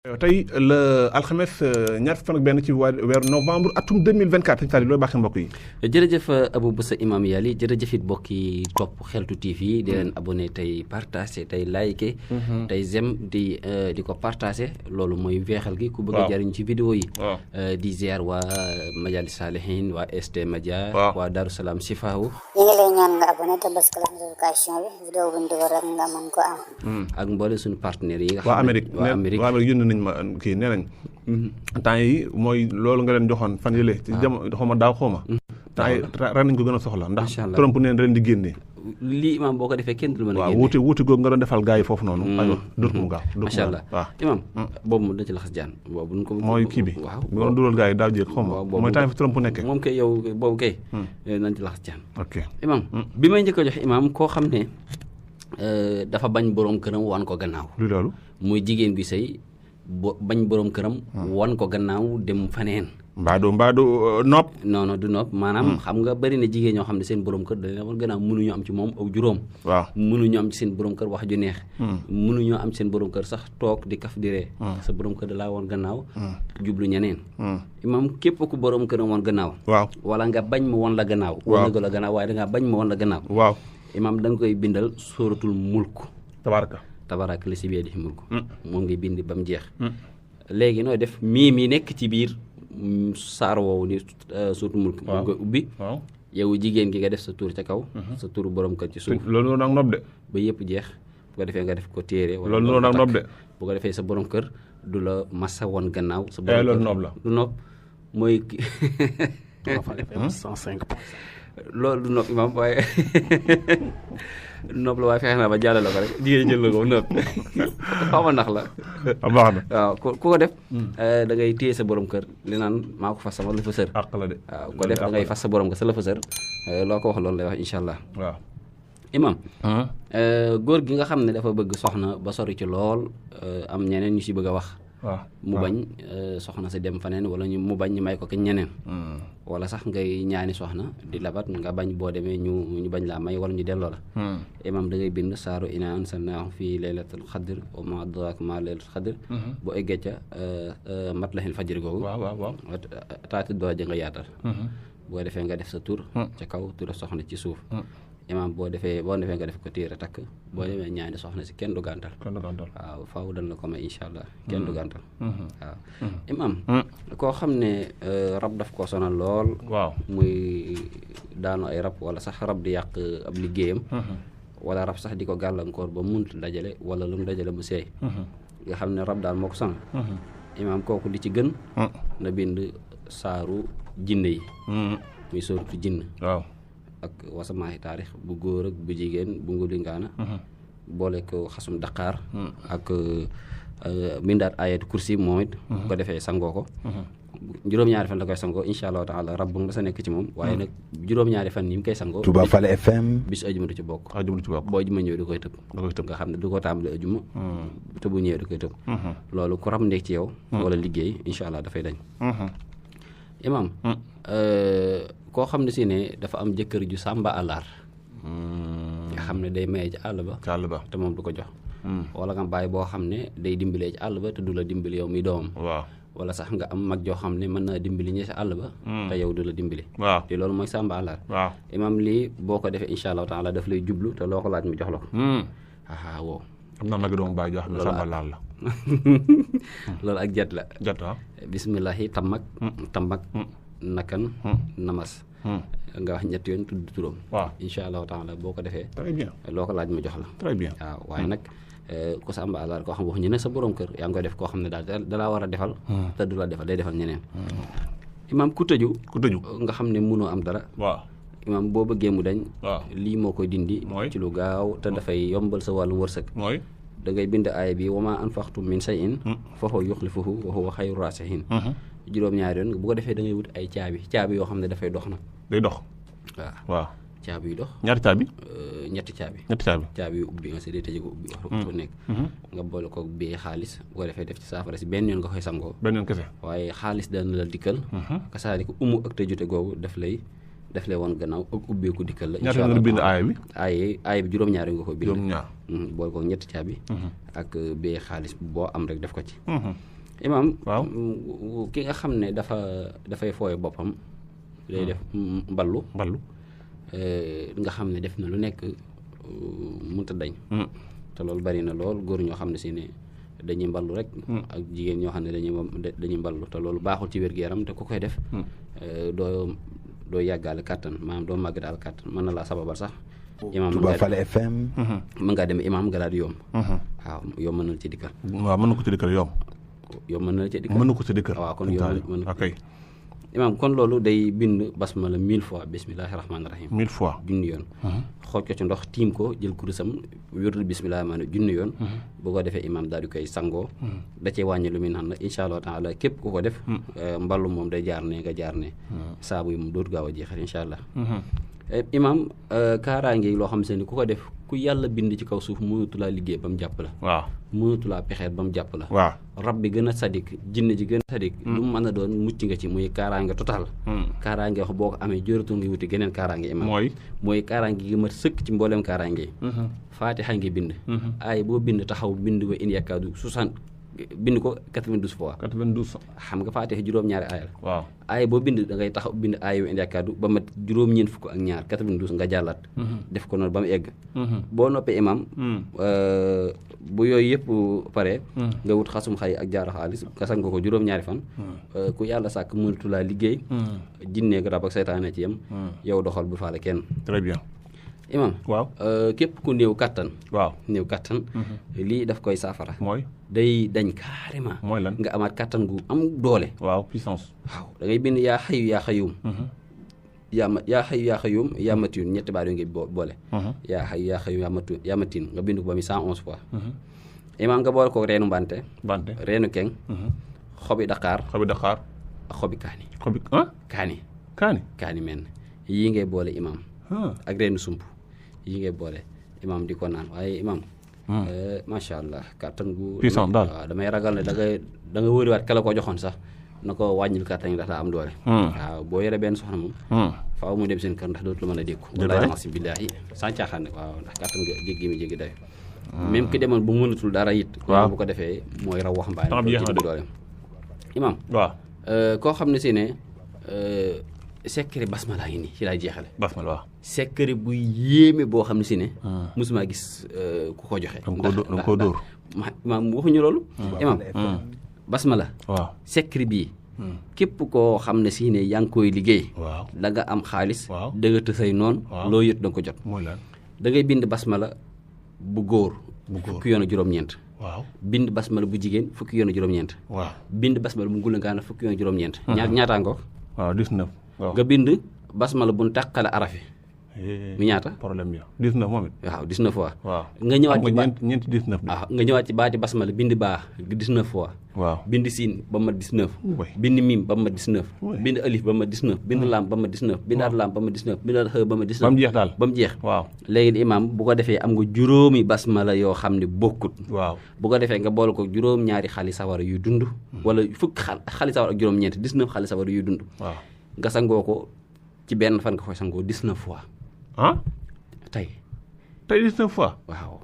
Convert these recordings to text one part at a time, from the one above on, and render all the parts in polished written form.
tey le alxames ñaar fan ak benn ci weeru novembre atum 2024 dañu looy baaxee mbokk yi. jërëjëf Abou Boussa Imam Yali jërëjëf it mbokk yi topp xeltu TV di leen abonné tey partagé tey liké. tey zem di ko partagé loolu mooy weexal gi. ku bëgg a jariñ ci vidéo yi. di ziar waa Majalis Salihin waa ST Media. waa Darou Salam Sifaahu. ñu ngi lay ñaan nga abonné te bës ko notification bi vidéo bu ñu dugal rek nga mën ko am. ak mboole suñu partenaires yi nga waa xam ne Amérique yónni nañ ma kii nee nañ temps yi mooy loolu nga leen joxoon fan yële ci jamono xawma daaw xawma temps yi ren nañ ko gën a soxla ndax Trump neen ren di génnee lii imaam boo ko defee kenn du mën a génne waaw wuute googu nga doon defal gars yi foofu noonu aywa dóor ko mu gaaw macha allah waaw imaam boobu mu dañ ci laxas jaan boobu ko mooy kii bi waaw bi doon dugal gars yi daaw jéeg xawma mooy temps fi Trump nekkee moom kay yow boobu kay nañ ci laxas jaan ok imaam bi may njëkk a jox imaam koo xam ne dafa bañ boroom këram wan ko gannaaw lu loolu muy jigéen gi sëy bañ boroom këram wan ko gannaaw dem faneen mbaadu nopp non du nopp maanaam xam nga bari na jigéen ñoo xam ne seen boroom kër dañ leen wan gannaaw mënuñu am ci moom aw juróom waaw mënuñu am ci seen boroom kër wax ju neex mënuñoo am ci seen boroom kër sax toog di kaf di ree sa boroom kër da laa wan gannaaw jublu ñeneen imaam képp ku boroom këram wan gannaaw waaw wala nga bañ mu wan la gannaaw wan nga la gannaaw waaye dangaa bañ mu wan la gannaaw waaw imaam da nga koy bindal sóoratul mulk tabarak la si biir di mulk moom ngay bind ba mu jeex léegi nooy def mii nekk ci biir saar woowu ni suutu mulk nga koy ubbi yow jigéen gi nga def sa tur ca kaw sa turu borom kër ci suuf loolu noonu nag nopp de ba yëpp jeex bu ko defee nga def ko téere loolu noonu nag nopp de bu ko defee sa borom kër du la massa woon gannaaw sa borom kër loolu nopp la du nopp mooy 105 loolu du nopp imaam waaye nopp la waaye fexe naa ba jàllale ko rek jigéen jël la ko nopp xaw ma nax la baax na waaw ku ko def da ngay téye sa borom kër li naan maa ko fas sama la fa sër àq la de waaw ko def da ngay fas sa borom kër sa la fa sër loo ko wax loolu lay wax incha allah waaw imam góor gi nga xam ne dafa bëgg soxna ba sori ci lool am ñeneen ñu si bëgg a wax mu bañ soxna si dem faneen wala mu bañ ñu may ko ke ñeneen wala sax ngay ñaani soxna di labat nga bañ boo demee ñu bañ laa may wala ñu delloo la imam da ngay bind saaru inaa anzalnaahu fii laylatul xadr wa maa adraaka maa laylatul xadr boo eggee ca matlahil fajr googu taati dooja nga yaatal boo defee nga def sa tur ca kaw tur soxna ci suuf imaam boo defee nga def ko téere takk boo demee ñaani soxna si kenn du gàntal waaw faaw dañ la ko may incha allah kenn du gàntal waaw imaam koo xam ne rab daf koo sonal lool waaw muy daanu ay rab wala sax rab di yàq ab liggéeyam wala rab sax di ko gàllankoor ba munut dajale wala lu mu dajale mu seey nga xam ne rab daal moo ko sonal imaam kooku di ci gën na bind saaru jinne yi muy sóoratu jinn waaw ak wasamaahi taarix bu góor ak bu jigéen bu ngulingaana boole ko xasum daqaar ak bindaat ayatu kursi moom it bu ko defee sangoo ko juróom-ñaari fan la koy sangoo insha allahu taala rab bu nga sa nekk ci moom waaye nag juróom-ñaari fan ni mu koy sangoo Touba Fall FM bis ajuma du ci bokk boo ajuma ñëwee du koy tëb nga xam ne du ko tàmbale ajuma te bu ñëwee du koy tëb loolu ku rab nekk ci yow wala liggéey insha allah dafay dañ imam koo xam ne si ne dafa am jëkkër ju sàmba àllar nga xam ne day maye ci àll ba te moom du ko jox wala nga bàyyi boo xam ne day dimbalee ci àll ba te du la dimbali yow mi doomam wala sax nga am mag joo xam ne mën naa dimbali ñi si àll ba te yow du la dimbali te loolu mooy sàmba àllar imaam lii boo ko defee insha allahu taala daf lay jublu te loo ko laaj mu jox la ko wow am na mag doomu baay joo xam ne sàmba àllar la loolu ak jat la waaw bismillahi tambak nakan namas nga wax ñett yoon tudd turam insha allahu taala boo ko defee très bien loo ko laaj mu jox la très bien waaw waaye nag ku sàmba àllar koo xam wax ñu ne sa borom kër yaa ngi koy def koo xam ne daal dalaa war a defal te du la defal day defal ñeneen imaam ku tëju nga xam ne mënoo am dara imaam boo bëggee mu dañ lii moo koy dindi ci lu gaaw te dafay yombal sa wàllum wërsëg da ngay bind aaya bi wa maa anfaqtum min shay'in fa huwa yukhlifuhu wa huwa khayru raasihin juróom-ñaari yoon bu ko defee da ngay wut ay caabi yoo xam ne dafay dox nag day dox waaw caabi yu dox ñaari caabi ñetti caabi caabi yu ubbi nga si day tëje ko ubbi wax ko nekk nga boole ko bii xaalis bu ko defee def ci saafara si benn yoon nga koy sangoo benn yoon kese waaye xaalis dana la dikkal kasaari ko umu ak tëjute googu daf lay def lee woon gannaaw ak ubbeeku dikkal la. ñaata nga bind aaya bi. aaya bi juróom-ñaari nga ko bind. juróom-ñaar. boole ko ñetti caabi. ak bee xaalis boo am rek def ko ci. imaam. waaw ki nga xam ne dafay fooye boppam. day def mballu. nga xam ne def na lu nekk mënta dañ. te loolu bari na lool góor ñoo xam ne si ne dañuy mballu rek. ak jigéen ñoo xam ne dañuy mballu te loolu baaxul ci wér-gu-yaram te ku koy def. doo yàggaale kàttan maanaam doo màgg daal kàttan mën na laa sababal sax. imaam Touba Fall FM. mën ngaa dem imaam nga daal di yomb. waaw yomb mën na la ci dikkal. waaw mën na ko ci dikkal yomb. yomb mën na la ci dikkal. mën na ko ci dikkal. waaw kon yomb mën na ok. imaam kon loolu day bind basmala 1000 fois bismillahi rahmaani rahim. 1000 fois junni yoon. xooj ko ci ndox tiim ko jël kurusam wérdu bismillahi rahmaani junni yoon. bu ko defee imaam daal di koy sangoo. da cee wàññi lu muy naan la incha allah taala képp ku ko def. mballu moom day jaar ne nga jaar ne. saabu yi moom dootu gaaw a jeexal incha allah. imaam kaaraange loo xam se ni ku ko def ku yàlla bind ci kaw suuf mënatu laa liggéey ba mu jàpp la. waaw mënatu laa pexeet ba mu jàpp la. waaw rab bi gën a sadik jinne ji gën a sadik. lu mu mën a doon mucc nga ci muy kaaraange total. kaaraange wax boo ko amee jërëtu ngi wuti geneen kaaraange imaam. mooy kaaraange gi mat sëkk ci mbooleem kaaraange yi. faatixa ngi bind. aay boo bind taxaw bind ko indi yakkaadu 60 bind ko 92 fois. 92 xam nga faatixa juróom-ñaari aaya la. waaw aay boo bind da ngay taxaw bind aay yu indi yakkaadu ba mat juróom-ñeent fukk ak ñaar 92 nga jàllaat. def ko noonu ba mu egg. boo noppee imaam. bu yooyu yëpp pare. nga wut xasum xay ak jaaro xaalis nga sang ko juróom-ñaari fan. ku yàlla sàkk mënatu laa liggéey. jinneeg rab ak seytaane ci yem. yow doxal bu faale kenn. très bien. imam waaw képp ku néew kattan. waaw néew kattan. lii daf koy saafara. mooy day dañ carrément. mooy lan nga amaat kattan gu am doole. waaw puissance. waaw da ngay bind yaa xayu yaa xayum. yaa xayu yaa xayum yaa matin ñetti baat yu ngi boole. yaa xayu yaa xayum yaa matin nga bind ko ba muy 111 fois. imam nga boole ko reenu mbante. reenu keng. xobi daqaar. ak xobi kaani. kaani men yii ngay boole imam. ak reenu sump yi ngay boole imam di ko naan waaye imam. macha allah kattan gu. puissant daal waaw damay ragal ne da nga wëriwaat kala ko joxoon sax na ko wàññil kattan yi ndax daa am doole. waaw boo yore benn soxna moom. faaw mu dem seen kër ndax dootu la mën a dékku. wallaahi alhamsi billaahi sans caaxaan ne waaw ndax kattan nga jéggi mi jéggi day. même ki demoon bu mënatul dara it. waaw bu ko defee mooy raw waxambaane. ko doole imam. waaw koo xam ne si ne. secret basmala yi nii ci laay jeexale. basmala waaw. secret bu yéeme boo xam ne si ne. mosuma gis ku ko joxe. danga koo dóor. maam waxuñu loolu. imam basmala. waaw secret bii. képp koo xam ne si ne yaa ngi koy liggéey. waaw da nga am xaalis. waaw da nga tësay noonu. loo yët da nga ko jot. mooy lan da ngay bind basmala bu góor. fukki yoon ak juróom-ñeent. waaw bind basmala bu jigéen fukki yoon ak juróom-ñeent. waaw bind basmala bu ngulangaana fukki yoon ak juróom-ñeent. ñaataa nga ko. waaw 19. nga bind basmala bu tàqale arafi. mu ñaata problème ya 19 moom it. waaw 19 fois. waaw nga ñëwaat ci ñeenti 19. waaw nga ñëwaat ci baati basmala bind baa 19 fois. waaw bind siin ba mat 19. bind mim ba mat 19. bind alif ba mat 19. bind laam ba mat 19. bindaat laam ba mat 19. bindaat xë ba mat 19. ba mu jeex daal ba mu jeex. waaw léegi imaam bu ko defee am nga juróomi basmala yoo xam ne bokkut. waaw bu ko defee nga boole ko juróom-ñaari xali sawara yuy dund. wala fukki xali sawara ak juróom-ñeent 19 xali sawara yuy dund. waaw nga sangoo ko ci benn fan nga koy sangoo 19 fois. tey 19 fois. waaw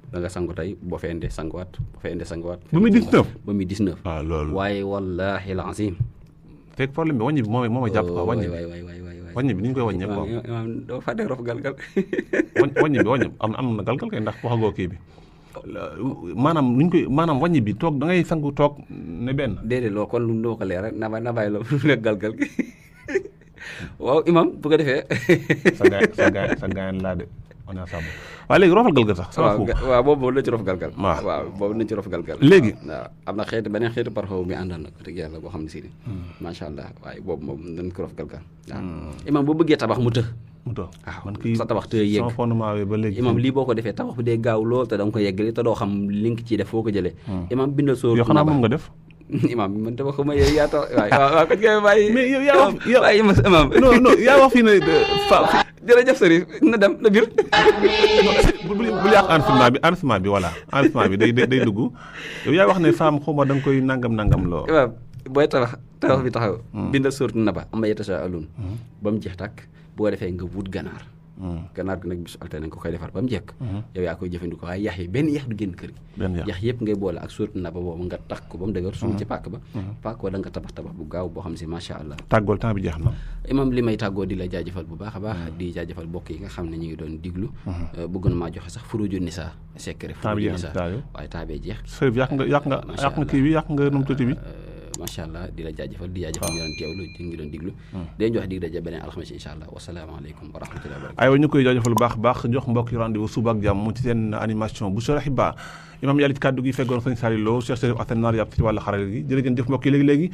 da nga sangu tey boo fee indee sanguwaat boo fee indee sanguwaat. ba muy 19. ba muy 19. waaw loolu. waaye wallaahi lazim. fekk problème bi wàññi bi moo ma jàpp quoi wàññi bi. waay wàññi bi ni ñu koy wàññee quoi. imaam doo fàtte rof galgal. wàññi bi am na galgal kay ndax waxagoo kii bi. maanaam wàññi bi toog da ngay sangu toog ne benn. déedéet loolu kon lu ko leer rek na bàyyi la lu nekk galgal gi. waaw imam bu ko defee. sa gaayan laa de on a sàmm waaye léegi rofal galgal sax. waaw boobu nañ ci rof galgal. waaw boobu nañ ci rof galgal. léegi waaw am na beneen xeetu parfum bi àndal nag dëgg yàlla boo xam ne si ni. macha allah waaye boobu moom nañ ko rof galgal. waaw imam boo bëggee tabax mu të. waaw man kii sa tabax te yegg sama fondement bi ba léegi. imam lii boo ko defee tabax bi day gaaw lool te da nga ko yeggali te doo xam li nga ciy def foo ko jëlee. imam bindal soo. yoo xanaa moom nga def. imam bi man tabax ko ma yow yaa tax waaw ko ngay bàyyi. mais yow yaa wax yow bàyyi imam. non yaa wax fii ne jërëjëf sëriñ na dem na biir. bul yàq enregistrement bi voilà enregistrement bi day dugg yow yaa wax ne femme xaw ma da nga koy nangam loo. waaw booy tabax bi taxaw bindal suuratu naba amma yatasaaluun ba mu jeex tàkk bu ko defee nga wut ganaar ganaar gi nag bisu altine nga ko koy defar ba mu jekk yow yaa koy jëfandikoo waaye yax yi benn yax du génn kër gi yax yëpp ngay boole ak suuratu naba boobu nga tax ko ba mu dëgër suul ci pàkk ba da nga tabax bu gaaw boo xam si macha allah. tàggool temps bi jeex na imam li may tàggoo di la jaajëfal bu baax a baax di jaajëfal bokk yi nga xam ne ñu ngi doon diglu bëgg na maa joxe sax furuju nisa secret furuju nisa waaye temps bee jeex sëriñ yàq nga kii bi yàq nga num tuuti bi macha allah di la jaajëfal di jaajëfal ñu doon teewlu di ngi doon diglu dañ jox dig daje beneen alxames incha allah wasalaamaaleykum wa rahmatullahi wa barakatuh aywa ñu koy jaajëfal bu baax jox mbokk yi rendez-vous suba ak jàmm ci seen animation bu Bushra Hiba imam yàlla ci kàddu gi feggoon sëñ Saliou Lo Cheikh Assane Nar yàpp ci wàllu xarale gi jërë ngeen jëf mbokk yi léegi